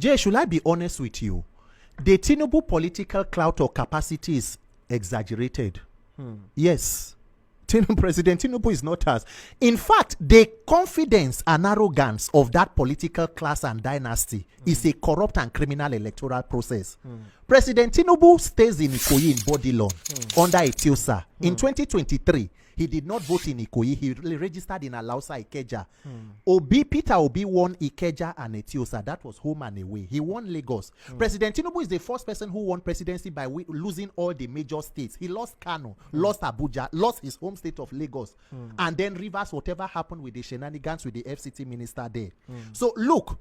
Jay, should I be honest with you? The Tinubu political clout or capacity is exaggerated. Yes. President Tinubu is not us. In fact, the confidence and arrogance of that political class and dynasty is a corrupt and criminal electoral process. President Tinubu stays in Ikoyi in Bodilon under Etiosa. In 2023, he did not vote in Ikoyi. He registered in Alausa, Ikeja. Peter Obi won Ikeja and Etiosa. That was home and away. He won Lagos. President Tinubu is the first person who won presidency by losing all the major states. He lost Kano, lost Abuja, lost his home state of Lagos, and then reverse whatever happened with the shenanigans with the FCT minister there. So look,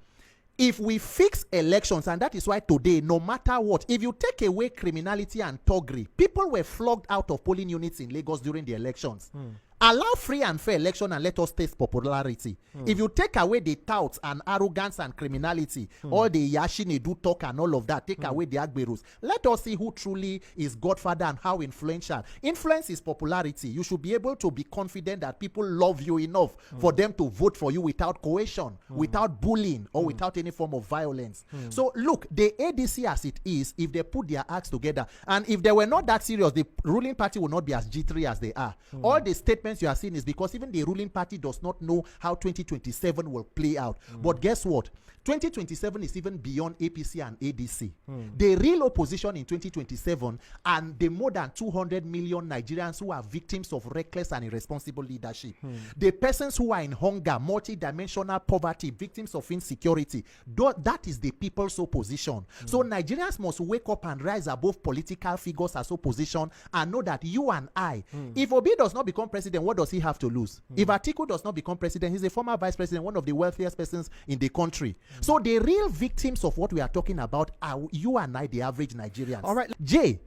if we fix elections, and that is why today, no matter what, if you take away criminality and thuggery, people were flogged out of polling units in Lagos during the elections. Allow free and fair election and let us taste popularity. If you take away the touts and arrogance and criminality, all the Yashine do talk and all of that, take away the Agberus, let us see who truly is Godfather and how influential. Influence is popularity. You should be able to be confident that people love you enough for them to vote for you without coercion, without bullying, or without any form of violence. So look, the ADC as it is, if they put their acts together, and if they were not that serious, the ruling party will not be as jittery as they are. All the statements you are seeing is because even the ruling party does not know how 2027 will play out. But guess what? 2027 is even beyond APC and ADC. The real opposition in 2027 and the more than 200 million Nigerians who are victims of reckless and irresponsible leadership. The persons who are in hunger, multi-dimensional poverty, victims of insecurity. That is the people's opposition. So Nigerians must wake up and rise above political figures as opposition and know that you and I, if Obi does not become president, what does he have to lose? If Atiku does not become president, he's a former vice president, one of the wealthiest persons in the country. So the real victims of what we are talking about are you and I, the average Nigerians. All right, Jay,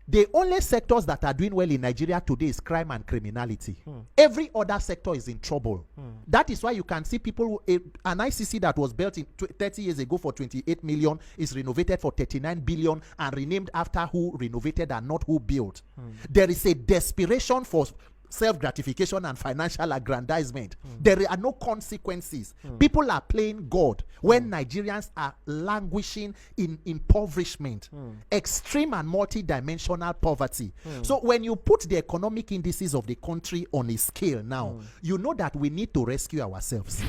the only sectors that are doing well in Nigeria today is crime and criminality. Every other sector is in trouble. That is why you can see people, an ICC that was built in 30 years ago for 28 million is renovated for 39 billion and renamed after who renovated and not who built. There is a desperation for self-gratification and financial aggrandizement. There are no consequences. People are playing God when Nigerians are languishing in impoverishment, extreme and multi-dimensional poverty. So when you put the economic indices of the country on a scale now, you know that we need to rescue ourselves.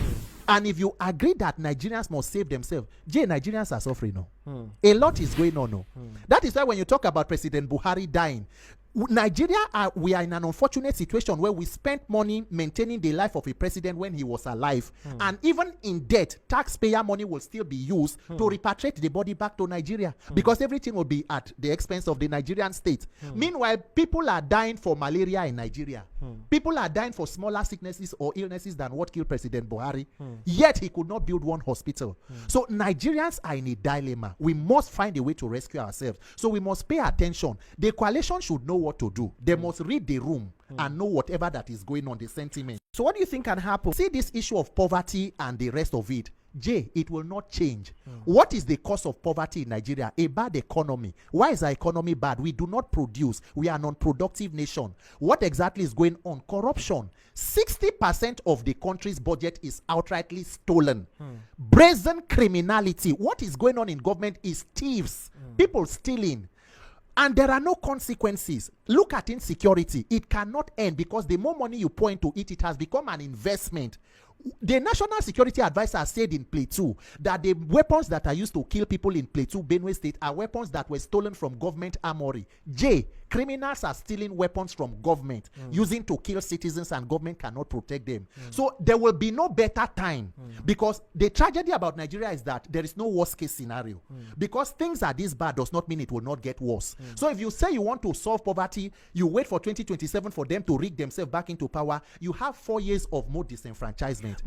And if you agree that Nigerians must save themselves, Nigerians are suffering now. A lot is going on now. That is why when you talk about President Buhari dying, Nigeria, we are in an unfortunate situation where we spent money maintaining the life of a president when he was alive. And even in death, taxpayer money will still be used to repatriate the body back to Nigeria because everything will be at the expense of the Nigerian state. Meanwhile, people are dying for malaria in Nigeria. People are dying for smaller sicknesses or illnesses than what killed President Buhari. Yet he could not build one hospital. So Nigerians are in a dilemma. We must find a way to rescue ourselves. So we must pay attention. The coalition should know what to do. They must read the room and know whatever that is going on, the sentiment. So what do you think can happen? See this issue of poverty and the rest of it. It will not change. What is the cause of poverty in Nigeria? A bad economy. Why is our economy bad? We do not produce. We are a non-productive nation. What exactly is going on? Corruption. 60% of the country's budget is outrightly stolen. Brazen criminality. What is going on in government is thieves. People stealing. And there are no consequences. Look at insecurity. It cannot end because the more money you pour into it, it has become an investment. The National Security Advisor said in Plateau that the weapons that are used to kill people in Plateau, Benue State, are weapons that were stolen from government armory. Criminals are stealing weapons from government, using to kill citizens, and government cannot protect them. So there will be no better time because the tragedy about Nigeria is that there is no worst case scenario. Because things are this bad does not mean it will not get worse. So if you say you want to solve poverty, you wait for 2027 for them to rig themselves back into power, you have 4 years of more disenfranchisement.